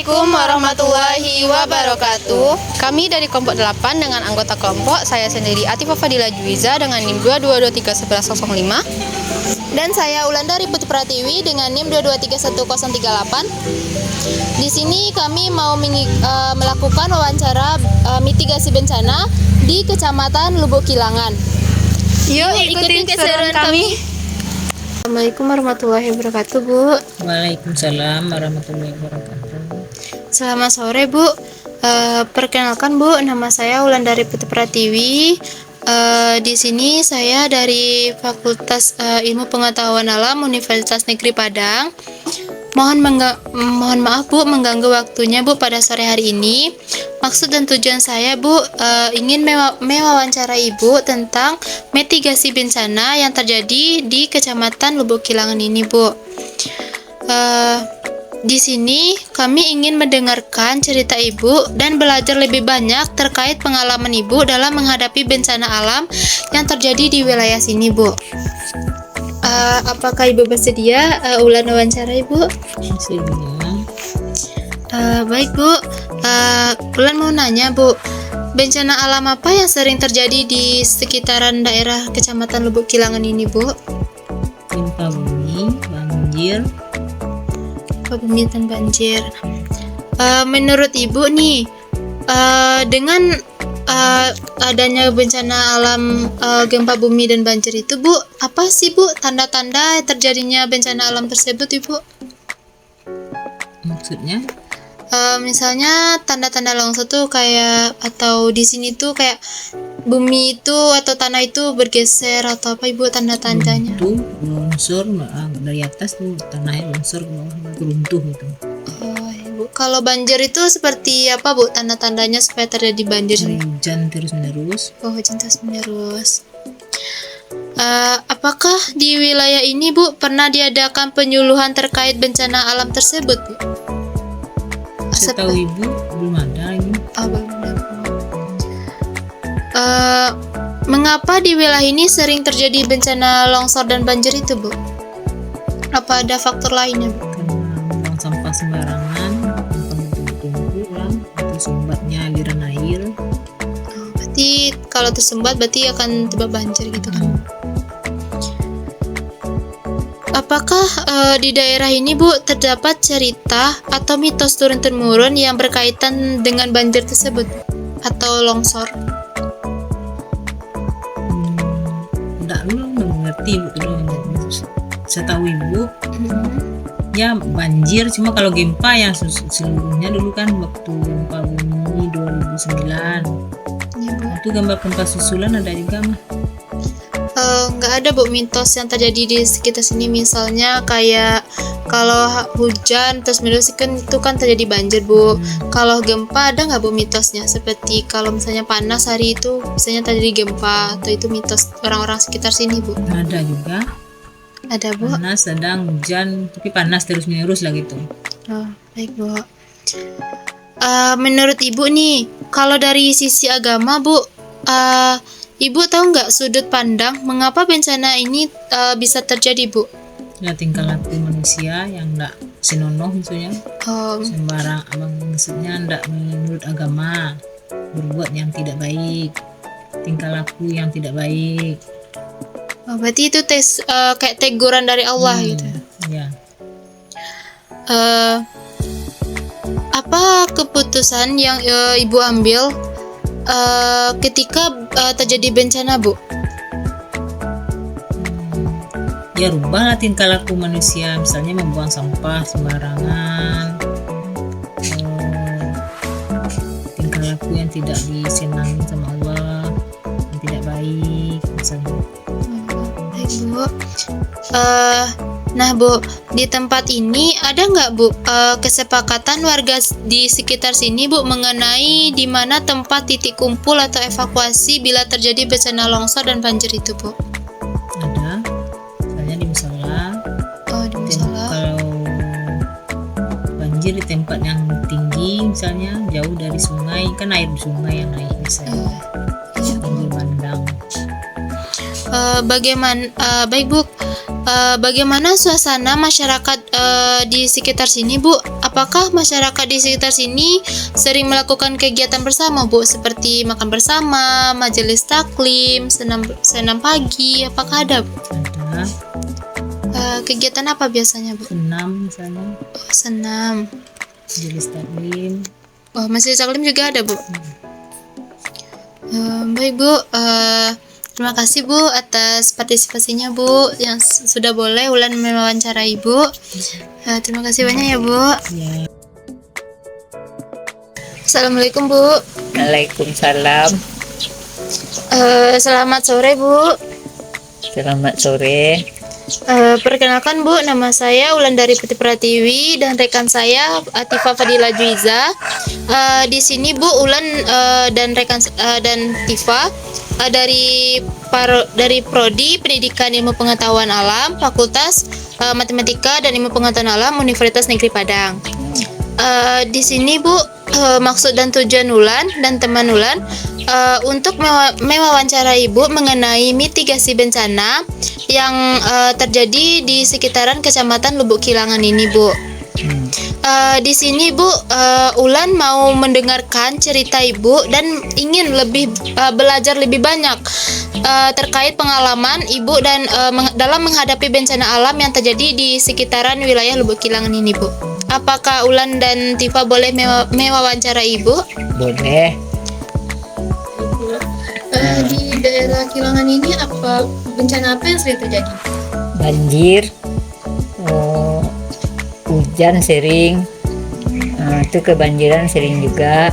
Assalamualaikum warahmatullahi wabarakatuh. Kami dari kelompok 8 dengan anggota kelompok saya sendiri Atifah Fadila Juiza dengan NIM 222311105 dan saya Wulandari Putri Pratiwi dengan NIM 2231038. Di sini kami mau melakukan wawancara mitigasi bencana di Kecamatan Lubuk Kilangan. Yuk ikutin keseruan kami. Assalamualaikum warahmatullahi wabarakatuh, Bu. Waalaikumsalam warahmatullahi wabarakatuh. Selamat sore, Bu. Perkenalkan, Bu, nama saya Wulandari Putri Pratiwi. Di sini saya dari Fakultas Ilmu Pengetahuan Alam Universitas Negeri Padang. Mohon maaf, Bu, mengganggu waktunya, Bu, pada sore hari ini. Maksud dan tujuan saya, Bu, ingin mewawancarai Ibu tentang mitigasi bencana yang terjadi di Kecamatan Lubuk Kilangan ini, Bu. Di sini kami ingin mendengarkan cerita Ibu dan belajar lebih banyak terkait pengalaman Ibu dalam menghadapi bencana alam yang terjadi di wilayah sini, Bu. Apakah Ibu bersedia ulang wawancara Ibu? Baik, Bu. Ulan mau nanya, Bu, bencana alam apa yang sering terjadi di sekitaran daerah Kecamatan Lubuk Kilangan ini, Bu? Gempa bumi, banjir. Gempa bumi dan banjir. Menurut Ibu nih, dengan adanya bencana alam gempa bumi dan banjir itu, Bu, apa sih, Bu, tanda-tanda terjadinya bencana alam tersebut, Ibu? Maksudnya? Misalnya tanda-tanda longsor tuh kayak, atau di sini tuh kayak bumi itu atau tanah itu bergeser atau apa, Ibu, tanda-tandanya? Itu longsor dari atas tuh tanahnya longsor ke bawah, runtuh gitu. Oh, Ibu. Kalau banjir itu seperti apa, Bu, tanda-tandanya supaya terjadi banjir? Hujan terus-menerus. Oh, hujan terus-menerus. Apakah di wilayah ini, Bu, pernah diadakan penyuluhan terkait bencana alam tersebut, Bu? Setahu Ibu belum ada ini. Belum ada, Bu. Mengapa di wilayah ini sering terjadi bencana longsor dan banjir itu, Bu? Apa ada faktor lainnya, Bu? Karena buang sampah sembarangan, tumpul atau sumbatnya aliran air. Berarti kalau tersumbat berarti akan tiba banjir gitu kan? Apakah di daerah ini, Bu, terdapat cerita atau mitos turun-temurun yang berkaitan dengan banjir tersebut atau longsor? Enggak, lu mengerti, Bu. Setahu Ibu, ya banjir, cuma kalau gempa yang seluruhnya dulu kan waktu gempa bumi 2009. Ya, Bu. Itu gempa susulan ada juga mah. Nggak ada, Bu, mitos yang terjadi di sekitar sini, misalnya kayak kalau hujan terus menerus kan itu kan terjadi banjir, Bu. Kalau gempa ada nggak, Bu, mitosnya, seperti kalau misalnya panas hari itu misalnya terjadi gempa, atau itu mitos orang-orang sekitar sini, Bu? Ada juga. Ada, Bu. Panas, sedang, hujan, tapi panas terus-menerus lah gitu. Oh, baik, Bu. Menurut Ibu nih, kalau dari sisi agama, Bu, Ibu tahu nggak sudut pandang mengapa bencana ini bisa terjadi, Bu? Ya, tingkah laku manusia yang enggak senonoh maksudnya. Sembarang maksudnya enggak menurut agama, berbuat yang tidak baik, tingkah laku yang tidak baik. Berarti itu kayak teguran dari Allah gitu. Ya. Apa keputusan yang Ibu ambil ketika terjadi bencana, Bu? Ya, rubahlah tingkah laku manusia, misalnya membuang sampah sembarangan, tingkah laku yang tidak disenangi sama Allah, yang tidak baik misalnya. Baik, Bu. Nah, Bu, di tempat ini ada nggak, Bu, kesepakatan warga di sekitar sini, Bu, mengenai di mana tempat titik kumpul atau evakuasi bila terjadi bencana longsor dan banjir itu, Bu? Ada, misalnya di musola. Oh, di musola. Kalau banjir di tempat yang tinggi, misalnya jauh dari sungai, kan air di sungai yang naik misalnya. Banjir bandang. Baik, Bu. Bagaimana suasana masyarakat di sekitar sini, Bu? Apakah masyarakat di sekitar sini sering melakukan kegiatan bersama, Bu? Seperti makan bersama, majelis taklim, senam pagi, apakah ada, Bu? Ada Kegiatan apa biasanya, Bu? senam misalnya, Oh, senam. jenis taklim. Oh, majelis taklim juga ada, Bu? Baik, Bu. Terima kasih, Bu, atas partisipasinya, Bu, yang sudah boleh Ulan mewawancarai, Bu. Terima kasih banyak ya, Bu. Ya. Assalamualaikum, Bu. Waalaikumsalam. Selamat sore, Bu. Selamat sore. Perkenalkan, Bu, nama saya Wulandari Putri Pratiwi dan rekan saya Atifa Fadila Juiza. Di sini, Bu, Ulan dan rekan dan Tifa dari Prodi Pendidikan Ilmu Pengetahuan Alam, Fakultas Matematika dan Ilmu Pengetahuan Alam Universitas Negeri Padang. Di sini, Bu, maksud dan tujuan Ulan dan teman Ulan untuk mewawancarai Ibu mengenai mitigasi bencana yang terjadi di sekitaran Kecamatan Lubuk Kilangan ini, Bu. Di sini, Bu, Ulan mau mendengarkan cerita Ibu dan ingin lebih belajar lebih banyak terkait pengalaman Ibu dan dalam menghadapi bencana alam yang terjadi di sekitaran wilayah Lubuk Kilangan ini, Bu. Apakah Ulan dan Tifa boleh mewawancara Ibu? Boleh. Di daerah Kilangan ini bencana apa yang sering terjadi? Banjir, hujan sering, itu kebanjiran sering juga.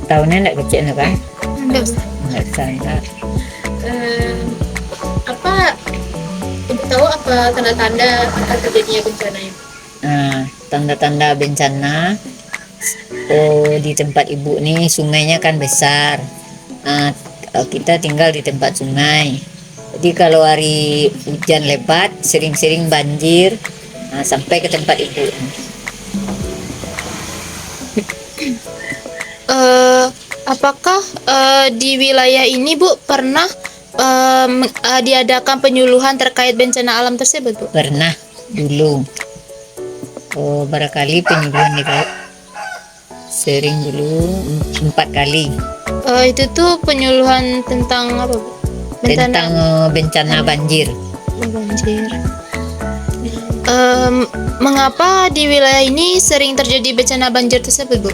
Tahunnya enggak kecil kan? Enggak sana. Apa Ibu tahu apa tanda-tanda akan terjadinya bencana itu? Tanda-tanda bencana. Di tempat Ibu nih sungainya kan besar. Kita tinggal di tempat sungai. Jadi kalau hari hujan lebat, sering-sering banjir sampai ke tempat Ibu. Apakah di wilayah ini, Bu, pernah diadakan penyuluhan terkait bencana alam tersebut, Bu? Pernah dulu. Barangkali penyuluhan di sering dulu 4 kali. Itu tuh penyuluhan tentang apa, Bu? Tentang bencana banjir. Banjir. Mengapa di wilayah ini sering terjadi bencana banjir tersebut, Bu?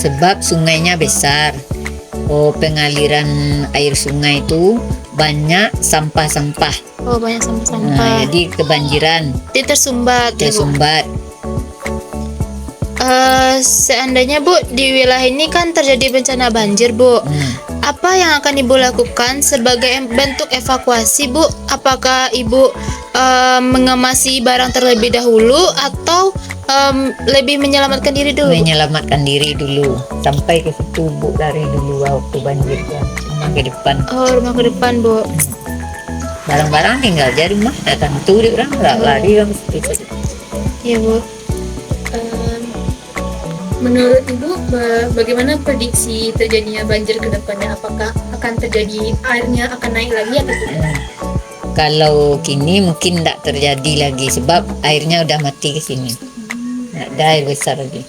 Sebab sungainya besar. Pengaliran air sungai itu banyak sampah-sampah. Oh, banyak sampah-sampah. Jadi kebanjiran, Dia tersumbat, ya, Bu? tersumbat. Seandainya, Bu, di wilayah ini kan terjadi bencana banjir, Bu. Apa yang akan Ibu lakukan sebagai bentuk evakuasi, Bu? Apakah Ibu mengemasi barang terlebih dahulu atau lebih menyelamatkan diri dulu? Menyelamatkan diri dulu. Sampai ke situ, Bu, dari dulu waktu banjir kan. Rumah ke depan. Oh, rumah ke depan, Bu. Barang-barang tinggal di rumah. Tentu di orang lari kan situ. Iya, Bu. Menurut Ibu, bagaimana prediksi terjadinya banjir ke depannya? Apakah akan terjadi, airnya akan naik lagi atau tidak? Kalau kini mungkin tidak terjadi lagi sebab airnya udah mati ke sini. Nggak ada air besar lagi.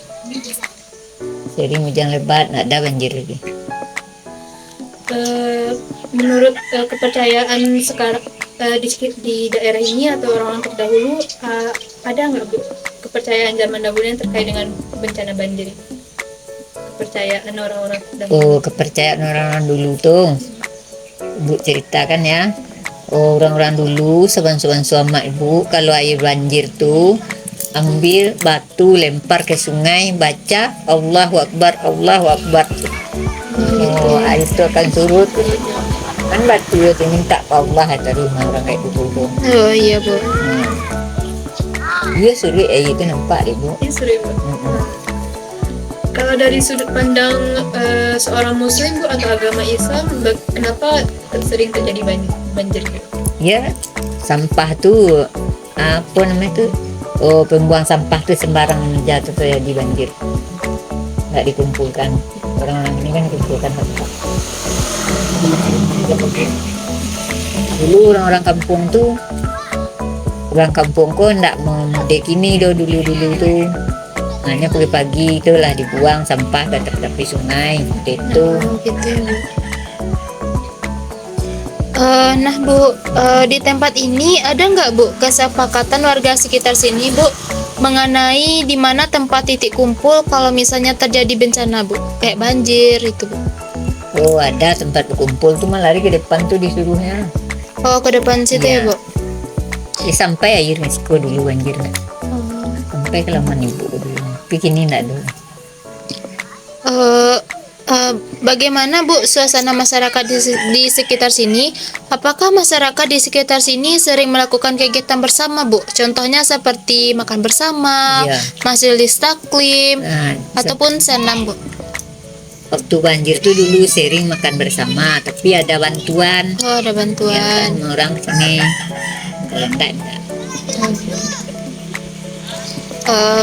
Sering hujan lebat, nggak ada banjir lagi. Menurut kepercayaan sekarang di daerah ini atau orang-orang terdahulu, ada nggak, Bu, kepercayaan zaman dahulu yang terkait dengan bencana banjir? Kepercayaan orang-orang dahulu. Kepercayaan orang-orang dulu tuh, Bu ceritakan ya. Orang-orang dulu seban-seban sama Ibu kalau air banjir tuh ambil batu lempar ke sungai, baca Allahu Akbar, Allahu Akbar. Air itu akan surut. Kan batu itu minta ke Allah dari orang kayak gitu tuh. Oh iya, Bu. Iya suri itu nampak Ibu. Ini sering, Bu. Kalau dari sudut pandang seorang Muslim, Bu, atau agama Islam, kenapa sering terjadi banjir? Ya, sampah tuh apa namanya tuh? Pembuang sampah tuh sembarang jatuh tuh ya di banjir. Nggak dikumpulkan. Orang-orang ini kan dikumpulkan sampah. Dulu orang-orang kampung tuh Orang kampung kok ndak mau mudik ini dulu tuh. Hanya pagi-pagi itulah dibuang sampah ke tepi sungai itu. Gitu ya, Bu. Nah Bu, di tempat ini ada nggak Bu kesepakatan warga sekitar sini Bu mengenai di mana tempat titik kumpul kalau misalnya terjadi bencana Bu, kayak banjir itu Bu? Oh ada tempat berkumpul tuh malah lari ke depan tuh disuruhnya. Oh ke depan situ ya Iya. Bu? Sampai air risiko dulu banjirnya. Oh. Sampai kelamaan ibu dulu. Bikin ini enggak dulu. Bagaimana Bu suasana masyarakat di sekitar sini? Apakah masyarakat di sekitar sini sering melakukan kegiatan bersama Bu? Contohnya seperti makan bersama, Iya. majelis taklim, Nah, ataupun senam Bu? waktu banjir tuh dulu sering makan bersama, tapi ada bantuan. Oh ada Ya, bantuan. kan, orang sini. Kalau enggak ada.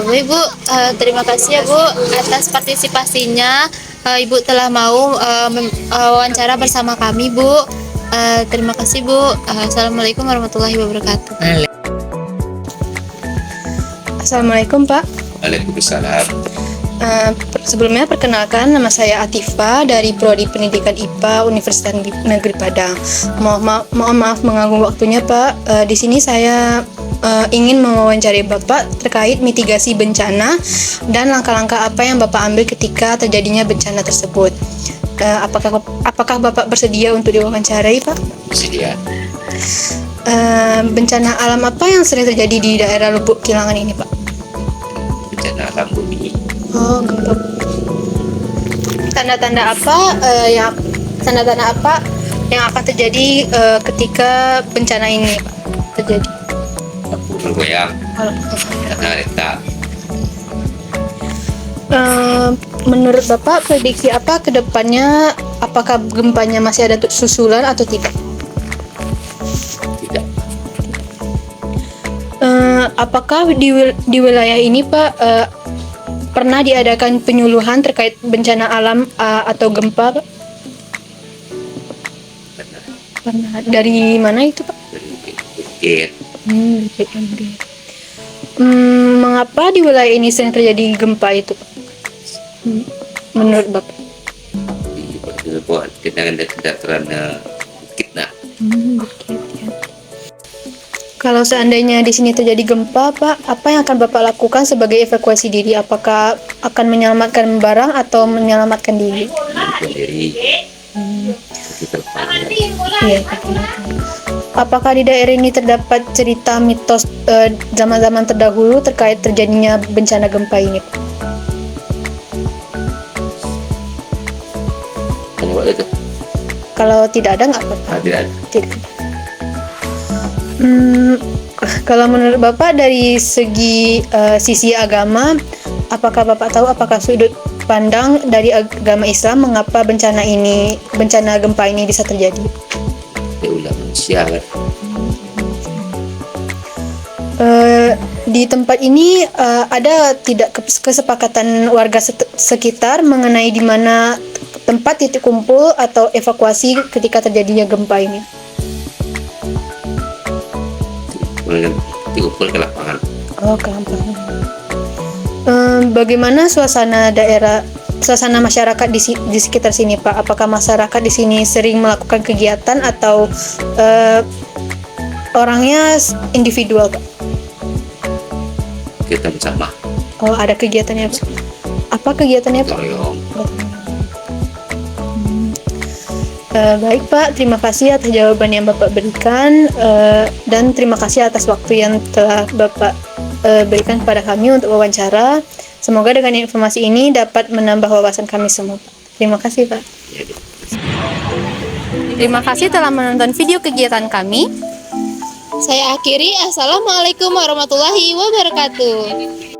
Baik Bu, terima kasih ya Bu atas partisipasinya. Ibu telah mau wawancara bersama kami Bu. Terima kasih Bu. Assalamualaikum warahmatullahi wabarakatuh. Nah, Assalamualaikum Pak. Waalaikumsalam. Sebelumnya perkenalkan nama saya Atifa dari Prodi Pendidikan IPA Universitas Negeri Padang. Mohon maaf mengganggu waktunya Pak. Di sini saya ingin mewawancari Bapak terkait mitigasi bencana dan langkah-langkah apa yang Bapak ambil ketika terjadinya bencana tersebut. Apakah Bapak bersedia untuk diwawancarai Pak? Sedia. Bencana alam apa yang sering terjadi di daerah Lubuk Kilangan ini Pak? Bencana alam bumi. Oh, gempa. Tanda-tanda apa yang akan terjadi ketika bencana ini Pak terjadi? Lampu bergoyang. Kalau Karena retak. menurut Bapak prediksi apa ke depannya? Apakah gempanya masih ada susulan atau tidak? Tidak. Apakah di wilayah ini Pak pernah diadakan penyuluhan terkait bencana alam atau gempa Pak? Karena Pernah. Dari mana itu Pak? bukit. BPMB. Mengapa di wilayah ini sering terjadi gempa itu Pak? Menurut Bapak? Di buat kenangan dan tidak terana bukit nak. Bukit, ya. Kalau seandainya di sini terjadi gempa, Pak, apa yang akan Bapak lakukan sebagai evakuasi diri? Apakah akan menyelamatkan barang atau menyelamatkan diri? Sendiri. Kita panggil. Iya, Pak. Apakah di daerah ini terdapat cerita mitos zaman-zaman terdahulu terkait terjadinya bencana gempa ini, Pak? Tanya buat itu. Kalau tidak ada, nggak apa-apa. Tidak ada. Tidak. Kalau menurut Bapak dari segi sisi agama, apakah Bapak tahu apakah sudut pandang dari agama Islam mengapa bencana gempa ini bisa terjadi? Dia ulah manusia kan. Di tempat ini ada tidak kesepakatan warga sekitar mengenai di mana tempat titik kumpul atau evakuasi ketika terjadinya gempa ini? Kemudian dikumpul ke lapangan. Oh, gampang. Bagaimana suasana masyarakat di sekitar sini, Pak? Apakah masyarakat di sini sering melakukan kegiatan atau orangnya individual, Pak? Kita bersama. Oh, ada kegiatannya, Pak. Apa kegiatannya, Pak? Toyong. Baik Pak, terima kasih atas jawaban yang Bapak berikan dan terima kasih atas waktu yang telah Bapak berikan kepada kami untuk wawancara. Semoga dengan informasi ini dapat menambah wawasan kami semua. Terima kasih Pak. Ya, Terima kasih telah menonton video kegiatan kami. Saya akhiri. Assalamualaikum warahmatullahi wabarakatuh.